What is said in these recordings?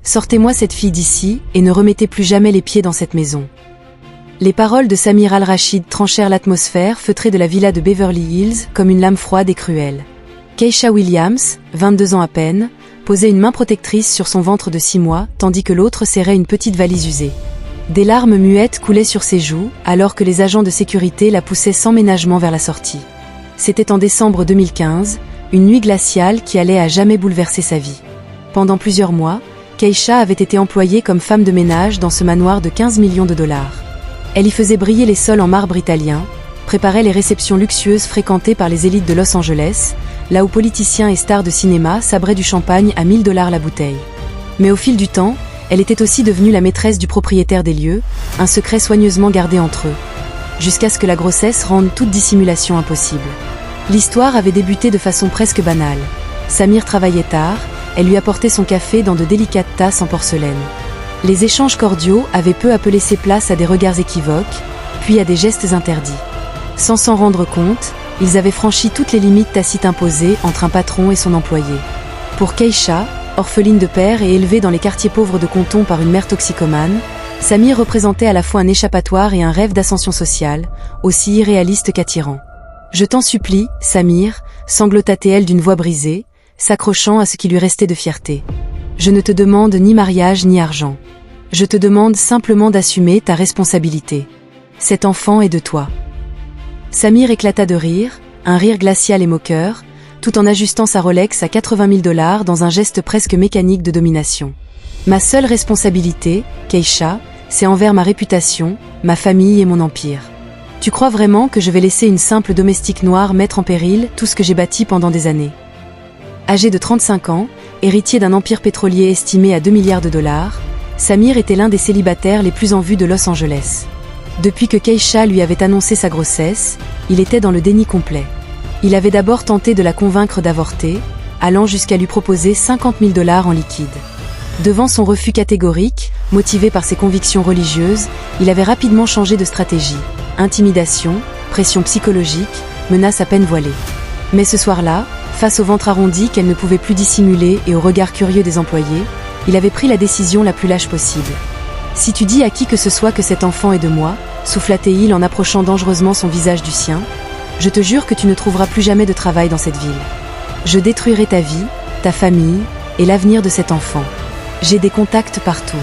Sortez-moi cette fille d'ici, et ne remettez plus jamais les pieds dans cette maison. » Les paroles de Samir Al-Rachid tranchèrent l'atmosphère feutrée de la villa de Beverly Hills comme une lame froide et cruelle. Keisha Williams, 22 ans à peine, posait une main protectrice sur son ventre de 6 mois, tandis que l'autre serrait une petite valise usée. Des larmes muettes coulaient sur ses joues, alors que les agents de sécurité la poussaient sans ménagement vers la sortie. C'était en décembre 2015, une nuit glaciale qui allait à jamais bouleverser sa vie. Pendant plusieurs mois, Keisha avait été employée comme femme de ménage dans ce manoir de 15 millions de dollars. Elle y faisait briller les sols en marbre italien, préparait les réceptions luxueuses fréquentées par les élites de Los Angeles, là où politiciens et stars de cinéma sabraient du champagne à 1 000 $ la bouteille. Mais au fil du temps, elle était aussi devenue la maîtresse du propriétaire des lieux, un secret soigneusement gardé entre eux, jusqu'à ce que la grossesse rende toute dissimulation impossible. L'histoire avait débuté de façon presque banale. Samir travaillait tard, elle lui apportait son café dans de délicates tasses en porcelaine. Les échanges cordiaux avaient peu à peu laissé place à des regards équivoques, puis à des gestes interdits. Sans s'en rendre compte, ils avaient franchi toutes les limites tacites imposées entre un patron et son employé. Pour Keisha, orpheline de père et élevée dans les quartiers pauvres de Compton par une mère toxicomane, Samir représentait à la fois un échappatoire et un rêve d'ascension sociale, aussi irréaliste qu'attirant. « Je t'en supplie, Samir », sanglota-t-elle d'une voix brisée, s'accrochant à ce qui lui restait de fierté. « Je ne te demande ni mariage ni argent. Je te demande simplement d'assumer ta responsabilité. Cet enfant est de toi. » Samir éclata de rire, un rire glacial et moqueur, tout en ajustant sa Rolex à 80 000 $ dans un geste presque mécanique de domination. « Ma seule responsabilité, Keisha, c'est envers ma réputation, ma famille et mon empire. Tu crois vraiment que je vais laisser une simple domestique noire mettre en péril tout ce que j'ai bâti pendant des années ?» Âgé de 35 ans, héritier d'un empire pétrolier estimé à 2 milliards de dollars, Samir était l'un des célibataires les plus en vue de Los Angeles. Depuis que Keisha lui avait annoncé sa grossesse, il était dans le déni complet. Il avait d'abord tenté de la convaincre d'avorter, allant jusqu'à lui proposer 50 000 $ en liquide. Devant son refus catégorique, motivé par ses convictions religieuses, il avait rapidement changé de stratégie. Intimidation, pression psychologique, menaces à peine voilées. Mais ce soir-là, face au ventre arrondi qu'elle ne pouvait plus dissimuler et au regard curieux des employés, il avait pris la décision la plus lâche possible. « Si tu dis à qui que ce soit que cet enfant est de moi, » souffla-t-il en approchant dangereusement son visage du sien, « je te jure que tu ne trouveras plus jamais de travail dans cette ville. Je détruirai ta vie, ta famille et l'avenir de cet enfant. J'ai des contacts partout. »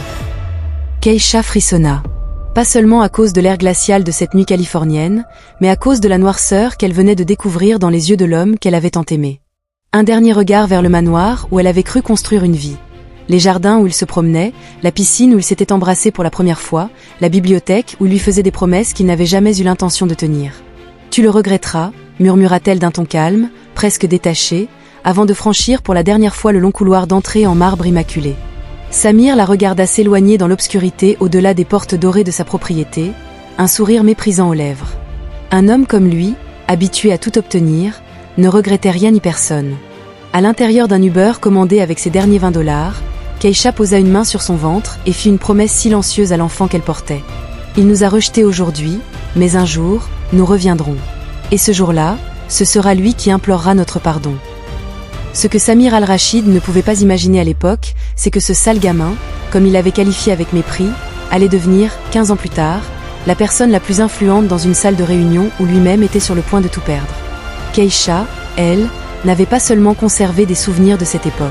Keisha frissonna. Pas seulement à cause de l'air glacial de cette nuit californienne, mais à cause de la noirceur qu'elle venait de découvrir dans les yeux de l'homme qu'elle avait tant aimé. Un dernier regard vers le manoir où elle avait cru construire une vie. Les jardins où il se promenait, la piscine où il s'était embrassé pour la première fois, la bibliothèque où il lui faisait des promesses qu'il n'avait jamais eu l'intention de tenir. « Tu le regretteras », murmura-t-elle d'un ton calme, presque détaché, avant de franchir pour la dernière fois le long couloir d'entrée en marbre immaculé. Samir la regarda s'éloigner dans l'obscurité au-delà des portes dorées de sa propriété, un sourire méprisant aux lèvres. Un homme comme lui, habitué à tout obtenir, ne regrettait rien ni personne. À l'intérieur d'un Uber commandé avec ses derniers 20 $, Keisha posa une main sur son ventre et fit une promesse silencieuse à l'enfant qu'elle portait. « Il nous a rejetés aujourd'hui, mais un jour, nous reviendrons. Et ce jour-là, ce sera lui qui implorera notre pardon. » Ce que Samir Al-Rachid ne pouvait pas imaginer à l'époque, c'est que ce sale gamin, comme il l'avait qualifié avec mépris, allait devenir, 15 ans plus tard, la personne la plus influente dans une salle de réunion où lui-même était sur le point de tout perdre. Keisha, elle, n'avait pas seulement conservé des souvenirs de cette époque.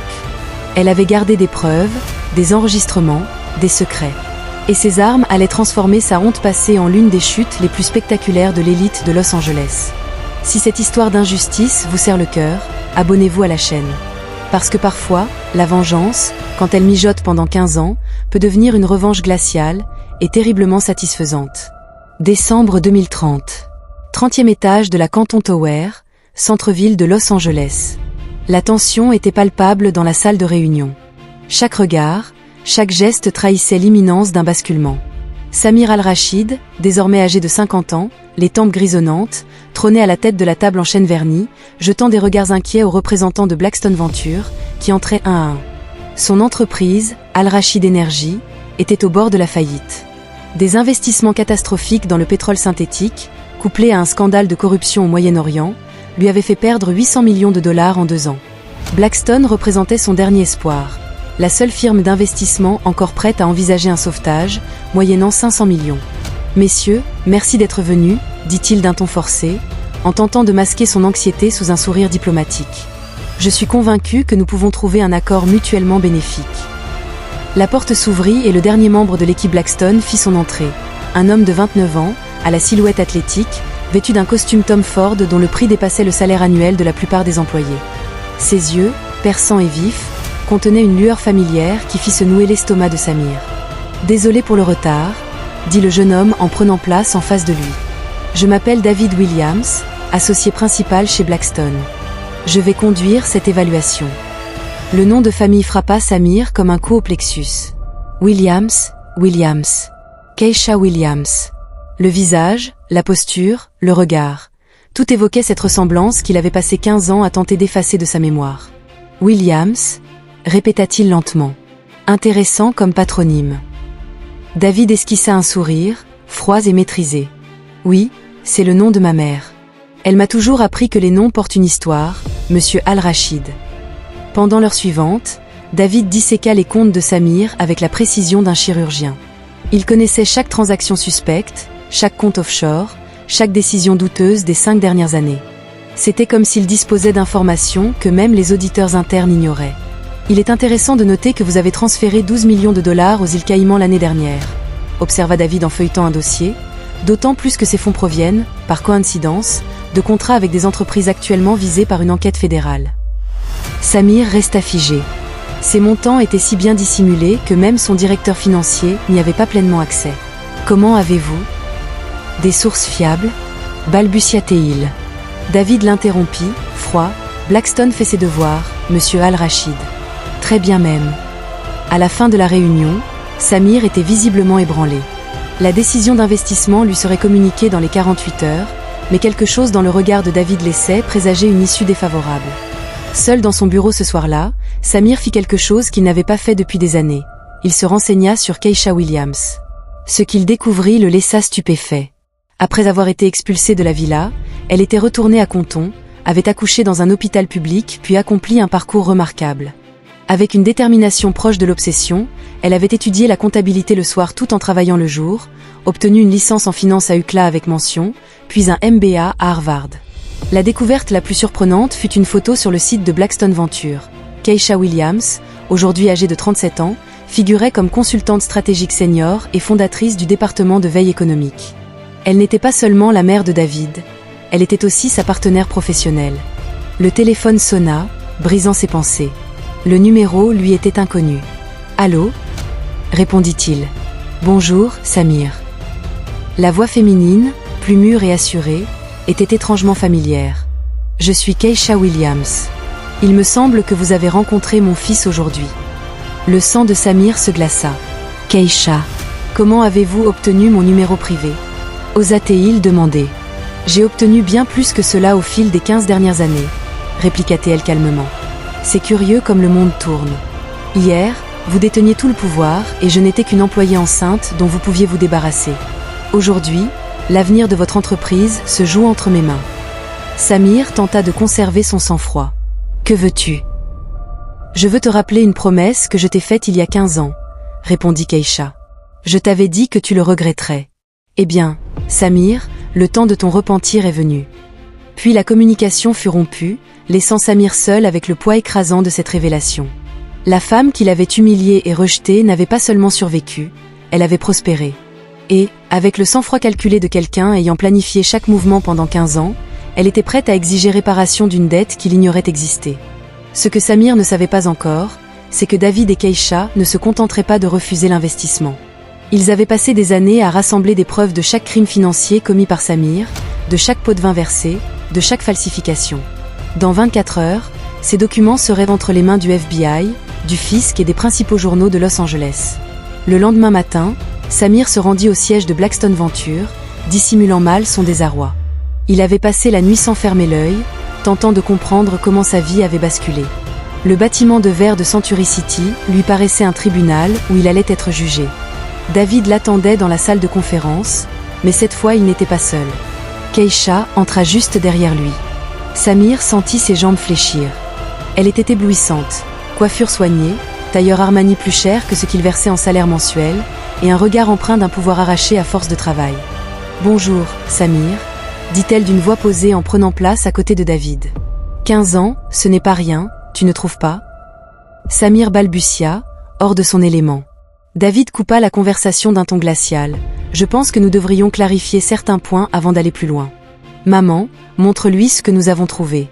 Elle avait gardé des preuves, des enregistrements, des secrets. Et ces armes allaient transformer sa honte passée en l'une des chutes les plus spectaculaires de l'élite de Los Angeles. Si cette histoire d'injustice vous serre le cœur, abonnez-vous à la chaîne. Parce que parfois, la vengeance, quand elle mijote pendant 15 ans, peut devenir une revanche glaciale et terriblement satisfaisante. Décembre 2030. 30e étage de la Canton Tower, centre-ville de Los Angeles. La tension était palpable dans la salle de réunion. Chaque regard, chaque geste trahissait l'imminence d'un basculement. Samir Al-Rachid, désormais âgé de 50 ans, les tempes grisonnantes, trônait à la tête de la table en chêne verni, jetant des regards inquiets aux représentants de Blackstone Ventures, qui entraient un à un. Son entreprise, Al-Rachid Energy, était au bord de la faillite. Des investissements catastrophiques dans le pétrole synthétique, couplés à un scandale de corruption au Moyen-Orient, lui avaient fait perdre 800 millions de $ en 2 ans. Blackstone représentait son dernier espoir. la seule firme d'investissement encore prête à envisager un sauvetage, moyennant 500 millions. « Messieurs, merci d'être venus », dit-il d'un ton forcé, en tentant de masquer son anxiété sous un sourire diplomatique. « Je suis convaincu que nous pouvons trouver un accord mutuellement bénéfique. » La porte s'ouvrit et le dernier membre de l'équipe Blackstone fit son entrée. Un homme de 29 ans, à la silhouette athlétique, vêtu d'un costume Tom Ford dont le prix dépassait le salaire annuel de la plupart des employés. Ses yeux, perçants et vifs, contenaient une lueur familière qui fit se nouer l'estomac de Samir. « Désolé pour le retard », dit le jeune homme en prenant place en face de lui. « Je m'appelle David Williams, associé principal chez Blackstone. Je vais conduire cette évaluation. » Le nom de famille frappa Samir comme un coup au plexus. Williams. Keisha Williams. Le visage, la posture, le regard. Tout évoquait cette ressemblance qu'il avait passé 15 ans à tenter d'effacer de sa mémoire. Williams, répéta-t-il lentement. Intéressant comme patronyme. David esquissa un sourire, froid et maîtrisé. Oui, c'est le nom de ma mère. Elle m'a toujours appris que les noms portent une histoire, Monsieur Al-Rachid. Pendant l'heure suivante, David disséqua les comptes de Samir avec la précision d'un chirurgien. Il connaissait chaque transaction suspecte, chaque compte offshore, chaque décision douteuse des 5 dernières années. C'était comme s'il disposait d'informations que même les auditeurs internes ignoraient. Il est intéressant de noter que vous avez transféré 12 millions de dollars aux îles Caïmans l'année dernière, observa David en feuilletant un dossier, d'autant plus que ces fonds proviennent, par coïncidence, de contrats avec des entreprises actuellement visées par une enquête fédérale. Samir resta figé. Ces montants étaient si bien dissimulés que même son directeur financier n'y avait pas pleinement accès. « Comment avez-vous » ? « Des sources fiables » balbutia-t-il. David l'interrompit, froid. « Blackstone fait ses devoirs, Monsieur Al-Rachid. » « Très bien même. » À la fin de la réunion, Samir était visiblement ébranlé. La décision d'investissement lui serait communiquée dans les 48 heures, mais quelque chose dans le regard de David laissait présager une issue défavorable. Seul dans son bureau ce soir-là, Samir fit quelque chose qu'il n'avait pas fait depuis des années. Il se renseigna sur Keisha Williams. Ce qu'il découvrit le laissa stupéfait. Après avoir été expulsée de la villa, elle était retournée à Compton, avait accouché dans un hôpital public puis accompli un parcours remarquable. Avec une détermination proche de l'obsession, elle avait étudié la comptabilité le soir tout en travaillant le jour, obtenu une licence en finance à UCLA avec mention, puis un MBA à Harvard. La découverte la plus surprenante fut une photo sur le site de Blackstone Ventures. Keisha Williams, aujourd'hui âgée de 37 ans, figurait comme consultante stratégique senior et fondatrice du département de veille économique. Elle n'était pas seulement la mère de David, elle était aussi sa partenaire professionnelle. Le téléphone sonna, brisant ses pensées. Le numéro lui était inconnu. « Allô ?» répondit-il. « Bonjour, Samir. » La voix féminine, plus mûre et assurée, était étrangement familière. « Je suis Keisha Williams. Il me semble que vous avez rencontré mon fils aujourd'hui. » Le sang de Samir se glaça. « Keisha, comment avez-vous obtenu mon numéro privé ?» osa-t-il demander. « J'ai obtenu bien plus que cela au fil des 15 dernières années, » répliqua-t-elle calmement. « C'est curieux comme le monde tourne. Hier, vous déteniez tout le pouvoir et je n'étais qu'une employée enceinte dont vous pouviez vous débarrasser. Aujourd'hui, l'avenir de votre entreprise se joue entre mes mains. » Samir tenta de conserver son sang-froid. « Que veux-tu » ? « Je veux te rappeler une promesse que je t'ai faite il y a 15 ans, » répondit Keisha. « Je t'avais dit que tu le regretterais. Eh bien, Samir, le temps de ton repentir est venu. » Puis la communication fut rompue, laissant Samir seul avec le poids écrasant de cette révélation. La femme qu'il avait humiliée et rejetée n'avait pas seulement survécu, elle avait prospéré. Et, avec le sang-froid calculé de quelqu'un ayant planifié chaque mouvement pendant 15 ans, elle était prête à exiger réparation d'une dette qu'il ignorait exister. Ce que Samir ne savait pas encore, c'est que David et Keisha ne se contenteraient pas de refuser l'investissement. Ils avaient passé des années à rassembler des preuves de chaque crime financier commis par Samir, de chaque pot de vin versé, de chaque falsification. Dans 24 heures, ces documents seraient entre les mains du FBI, du fisc et des principaux journaux de Los Angeles. Le lendemain matin, Samir se rendit au siège de Blackstone Ventures, dissimulant mal son désarroi. Il avait passé la nuit sans fermer l'œil, tentant de comprendre comment sa vie avait basculé. Le bâtiment de verre de Century City lui paraissait un tribunal où il allait être jugé. David l'attendait dans la salle de conférence, mais cette fois il n'était pas seul. Keisha entra juste derrière lui. Samir sentit ses jambes fléchir. Elle était éblouissante, coiffure soignée, tailleur Armani plus cher que ce qu'il versait en salaire mensuel, et un regard empreint d'un pouvoir arraché à force de travail. « Bonjour, Samir », dit-elle d'une voix posée en prenant place à côté de David. « 15 ans, ce n'est pas rien, tu ne trouves pas ?» Samir balbutia, hors de son élément. David coupa la conversation d'un ton glacial. « Je pense que nous devrions clarifier certains points avant d'aller plus loin. Maman, montre-lui ce que nous avons trouvé. »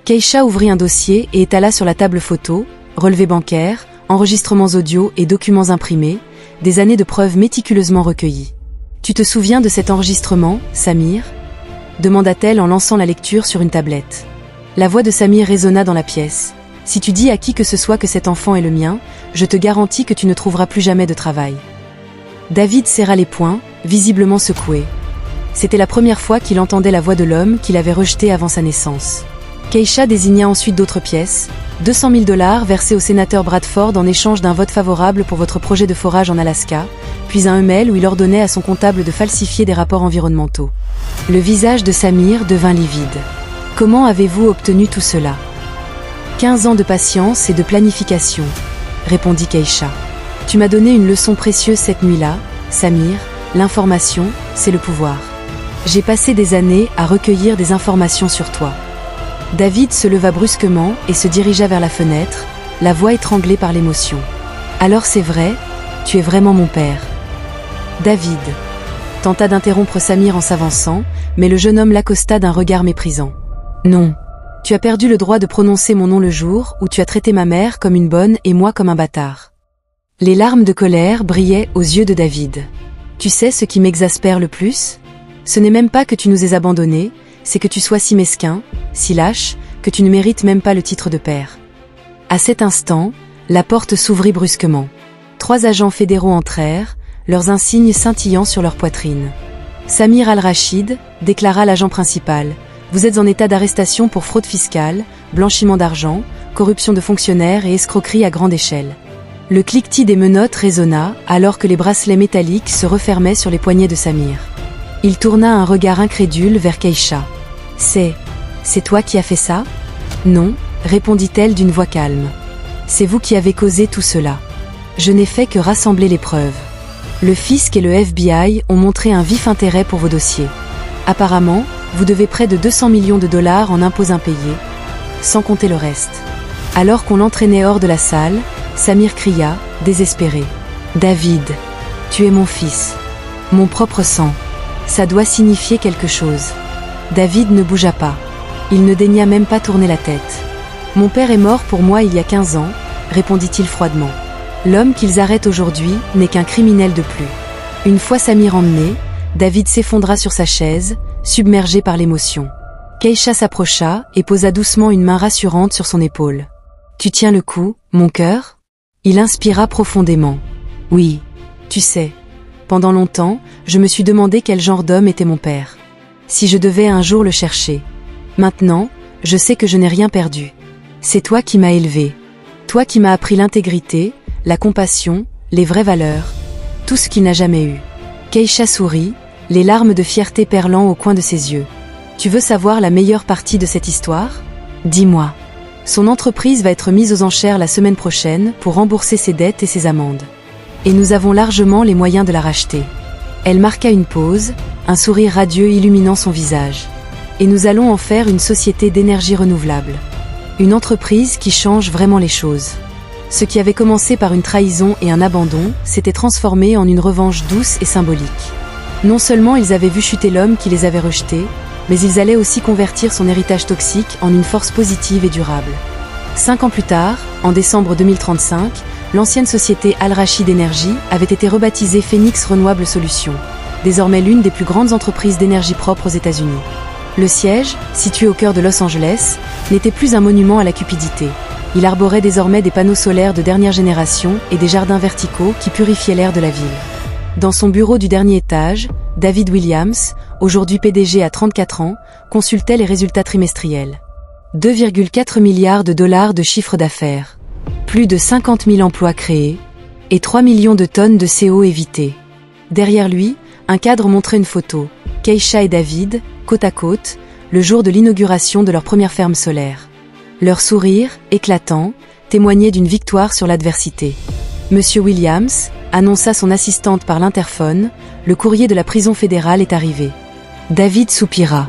Keisha ouvrit un dossier et étala sur la table photo, relevés bancaires, enregistrements audio et documents imprimés, des années de preuves méticuleusement recueillies. « Tu te souviens de cet enregistrement, Samir ?» demanda-t-elle en lançant la lecture sur une tablette. La voix de Samir résonna dans la pièce. « Si tu dis à qui que ce soit que cet enfant est le mien, je te garantis que tu ne trouveras plus jamais de travail. » David serra les poings, visiblement secoué. C'était la première fois qu'il entendait la voix de l'homme qu'il avait rejeté avant sa naissance. Keisha désigna ensuite d'autres pièces, 200 000 $ versés au sénateur Bradford en échange d'un vote favorable pour votre projet de forage en Alaska, puis un email où il ordonnait à son comptable de falsifier des rapports environnementaux. Le visage de Samir devint livide. « Comment avez-vous obtenu tout cela ?»« 15 ans de patience et de planification, » répondit Keisha. « Tu m'as donné une leçon précieuse cette nuit-là, Samir, l'information, c'est le pouvoir. J'ai passé des années à recueillir des informations sur toi. » David se leva brusquement et se dirigea vers la fenêtre, la voix étranglée par l'émotion. « Alors c'est vrai, tu es vraiment mon père. » David tenta d'interrompre Samir en s'avançant, mais le jeune homme l'accosta d'un regard méprisant. « Non, tu as perdu le droit de prononcer mon nom le jour où tu as traité ma mère comme une bonne et moi comme un bâtard. » Les larmes de colère brillaient aux yeux de David. « Tu sais ce qui m'exaspère le plus ? Ce n'est même pas que tu nous aies abandonnés, c'est que tu sois si mesquin, si lâche, que tu ne mérites même pas le titre de père. » À cet instant, la porte s'ouvrit brusquement. 3 agents fédéraux entrèrent, leurs insignes scintillant sur leur poitrine. « Samir Al-Rachid, » déclara l'agent principal, « vous êtes en état d'arrestation pour fraude fiscale, blanchiment d'argent, corruption de fonctionnaires et escroquerie à grande échelle. » Le cliquetis des menottes résonna alors que les bracelets métalliques se refermaient sur les poignets de Samir. Il tourna un regard incrédule vers Keisha. « C'est toi qui as fait ça ?»« Non, » répondit-elle d'une voix calme. « C'est vous qui avez causé tout cela. Je n'ai fait que rassembler les preuves. Le fisc et le FBI ont montré un vif intérêt pour vos dossiers. Apparemment, vous devez près de 200 millions de $ en impôts impayés, sans compter le reste. » Alors qu'on l'entraînait hors de la salle, Samir cria, désespéré. « David, tu es mon fils. Mon propre sang. Ça doit signifier quelque chose. » David ne bougea pas. Il ne daigna même pas tourner la tête. « Mon père est mort pour moi il y a 15 ans, » répondit-il froidement. « L'homme qu'ils arrêtent aujourd'hui n'est qu'un criminel de plus. » Une fois Samir emmené, David s'effondra sur sa chaise, submergé par l'émotion. Keisha s'approcha et posa doucement une main rassurante sur son épaule. « Tu tiens le coup, mon cœur ?» Il inspira profondément. « Oui, tu sais, pendant longtemps, je me suis demandé quel genre d'homme était mon père. Si je devais un jour le chercher. Maintenant, je sais que je n'ai rien perdu. C'est toi qui m'as élevé. Toi qui m'as appris l'intégrité, la compassion, les vraies valeurs. Tout ce qu'il n'a jamais eu. » Keisha sourit, les larmes de fierté perlant au coin de ses yeux. « Tu veux savoir la meilleure partie de cette histoire ? Dis-moi. » Son entreprise va être mise aux enchères la semaine prochaine pour rembourser ses dettes et ses amendes. Et nous avons largement les moyens de la racheter. Elle marqua une pause, un sourire radieux illuminant son visage. Et nous allons en faire une société d'énergie renouvelable. Une entreprise qui change vraiment les choses. Ce qui avait commencé par une trahison et un abandon s'était transformé en une revanche douce et symbolique. Non seulement ils avaient vu chuter l'homme qui les avait rejetés, mais ils allaient aussi convertir son héritage toxique en une force positive et durable. 5 ans plus tard, en décembre 2035, l'ancienne société Al-Rachid Energy avait été rebaptisée Phoenix Renewable Solutions, désormais l'une des plus grandes entreprises d'énergie propre aux États-Unis. Le siège, situé au cœur de Los Angeles, n'était plus un monument à la cupidité. Il arborait désormais des panneaux solaires de dernière génération et des jardins verticaux qui purifiaient l'air de la ville. Dans son bureau du dernier étage, David Williams, aujourd'hui PDG à 34 ans, consultait les résultats trimestriels. 2,4 milliards de dollars de chiffre d'affaires, plus de 50 000 emplois créés, et 3 millions de tonnes de CO évitées. Derrière lui, un cadre montrait une photo, Keisha et David, côte à côte, le jour de l'inauguration de leur première ferme solaire. Leur sourire, éclatant, témoignait d'une victoire sur l'adversité. Monsieur Williams, annonça son assistante par l'interphone, le courrier de la prison fédérale est arrivé. David soupira.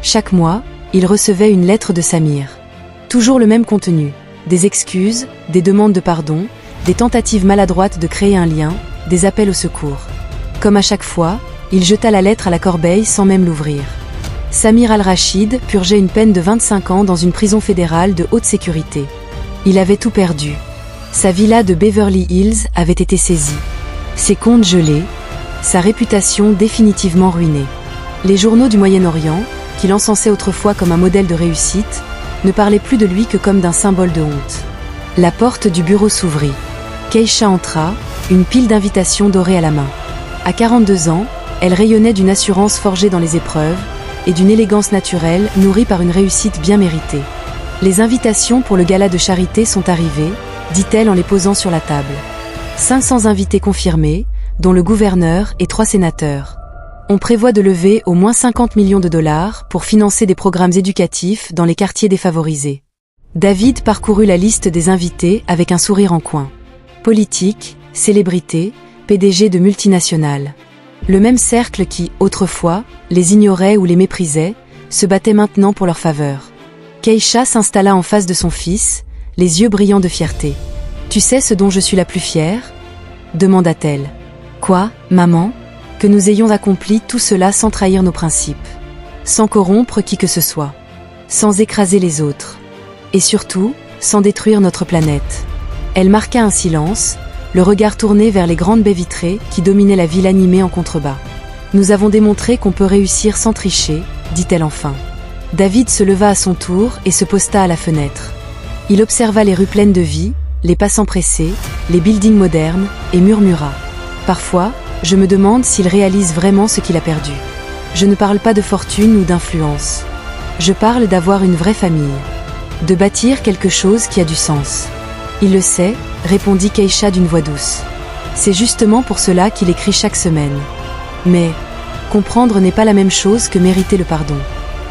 Chaque mois, il recevait une lettre de Samir. Toujours le même contenu, des excuses, des demandes de pardon, des tentatives maladroites de créer un lien, des appels au secours. Comme à chaque fois, il jeta la lettre à la corbeille sans même l'ouvrir. Samir Al-Rachid purgeait une peine de 25 ans dans une prison fédérale de haute sécurité. Il avait tout perdu. Sa villa de Beverly Hills avait été saisie. Ses comptes gelés, sa réputation définitivement ruinée. Les journaux du Moyen-Orient, qu'il encensait autrefois comme un modèle de réussite, ne parlaient plus de lui que comme d'un symbole de honte. La porte du bureau s'ouvrit. Keisha entra, une pile d'invitations dorées à la main. À 42 ans, elle rayonnait d'une assurance forgée dans les épreuves et d'une élégance naturelle nourrie par une réussite bien méritée. Les invitations pour le gala de charité sont arrivées, dit-elle en les posant sur la table. 500 invités confirmés, dont le gouverneur et 3 sénateurs. On prévoit de lever au moins 50 millions de dollars pour financer des programmes éducatifs dans les quartiers défavorisés. David parcourut la liste des invités avec un sourire en coin. Politiques, célébrités, PDG de multinationales. Le même cercle qui, autrefois, les ignorait ou les méprisait, se battait maintenant pour leur faveur. Keisha s'installa en face de son fils, les yeux brillants de fierté. « Tu sais ce dont je suis la plus fière ?» demanda-t-elle. « Quoi, maman ? Que nous ayons accompli tout cela sans trahir nos principes, sans corrompre qui que ce soit, sans écraser les autres, et surtout, sans détruire notre planète. » Elle marqua un silence, le regard tourné vers les grandes baies vitrées qui dominaient la ville animée en contrebas. « Nous avons démontré qu'on peut réussir sans tricher, » dit-elle enfin. David se leva à son tour et se posta à la fenêtre. Il observa les rues pleines de vie, les passants pressés, les buildings modernes, et murmura. « Parfois, je me demande s'il réalise vraiment ce qu'il a perdu. Je ne parle pas de fortune ou d'influence. Je parle d'avoir une vraie famille. De bâtir quelque chose qui a du sens. » « Il le sait, » répondit Keisha d'une voix douce. « C'est justement pour cela qu'il écrit chaque semaine. Mais, comprendre n'est pas la même chose que mériter le pardon. »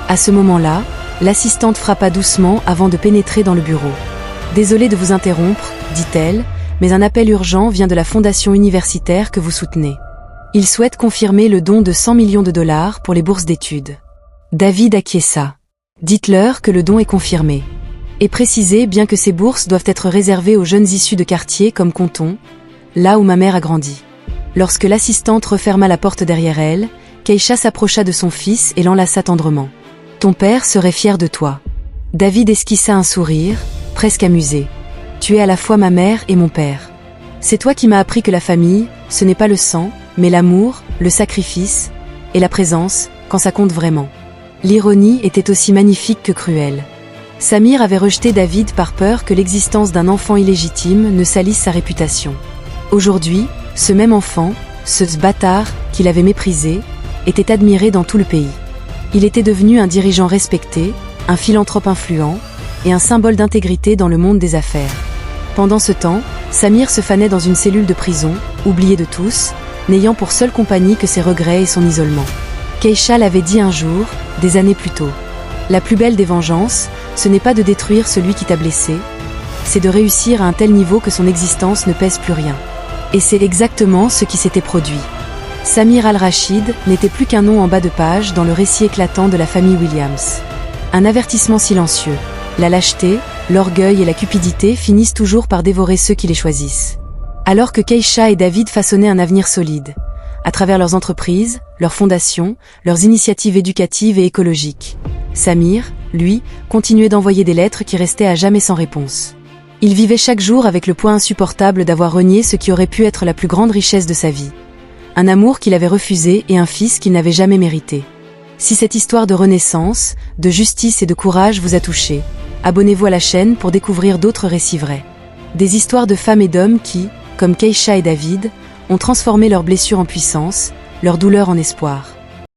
À ce moment-là, l'assistante frappa doucement avant de pénétrer dans le bureau. « Désolée de vous interrompre, » dit-elle, « mais un appel urgent vient de la fondation universitaire que vous soutenez. Il souhaite confirmer le don de 100 millions de dollars pour les bourses d'études. » David acquiesça. « Dites-leur que le don est confirmé. Et précisez bien que ces bourses doivent être réservées aux jeunes issus de quartiers comme Compton, là où ma mère a grandi. » Lorsque l'assistante referma la porte derrière elle, Keisha s'approcha de son fils et l'enlaça tendrement. « Ton père serait fier de toi. » David esquissa un sourire, presque amusé. « Tu es à la fois ma mère et mon père. C'est toi qui m'as appris que la famille, ce n'est pas le sang, mais l'amour, le sacrifice, et la présence, quand ça compte vraiment. » L'ironie était aussi magnifique que cruelle. Samir avait rejeté David par peur que l'existence d'un enfant illégitime ne salisse sa réputation. Aujourd'hui, ce même enfant, ce bâtard qu'il avait méprisé, était admiré dans tout le pays. Il était devenu un dirigeant respecté, un philanthrope influent, et un symbole d'intégrité dans le monde des affaires. Pendant ce temps, Samir se fanait dans une cellule de prison, oublié de tous, n'ayant pour seule compagnie que ses regrets et son isolement. Keisha l'avait dit un jour, des années plus tôt. La plus belle des vengeances, ce n'est pas de détruire celui qui t'a blessé, c'est de réussir à un tel niveau que son existence ne pèse plus rien. Et c'est exactement ce qui s'était produit. Samir Al-Rachid n'était plus qu'un nom en bas de page dans le récit éclatant de la famille Williams. Un avertissement silencieux. La lâcheté, l'orgueil et la cupidité finissent toujours par dévorer ceux qui les choisissent. Alors que Keisha et David façonnaient un avenir solide, à travers leurs entreprises, leurs fondations, leurs initiatives éducatives et écologiques. Samir, lui, continuait d'envoyer des lettres qui restaient à jamais sans réponse. Il vivait chaque jour avec le poids insupportable d'avoir renié ce qui aurait pu être la plus grande richesse de sa vie. Un amour qu'il avait refusé et un fils qu'il n'avait jamais mérité. Si cette histoire de renaissance, de justice et de courage vous a touché, abonnez-vous à la chaîne pour découvrir d'autres récits vrais. Des histoires de femmes et d'hommes qui, comme Keisha et David, ont transformé leurs blessures en puissance, leurs douleurs en espoir.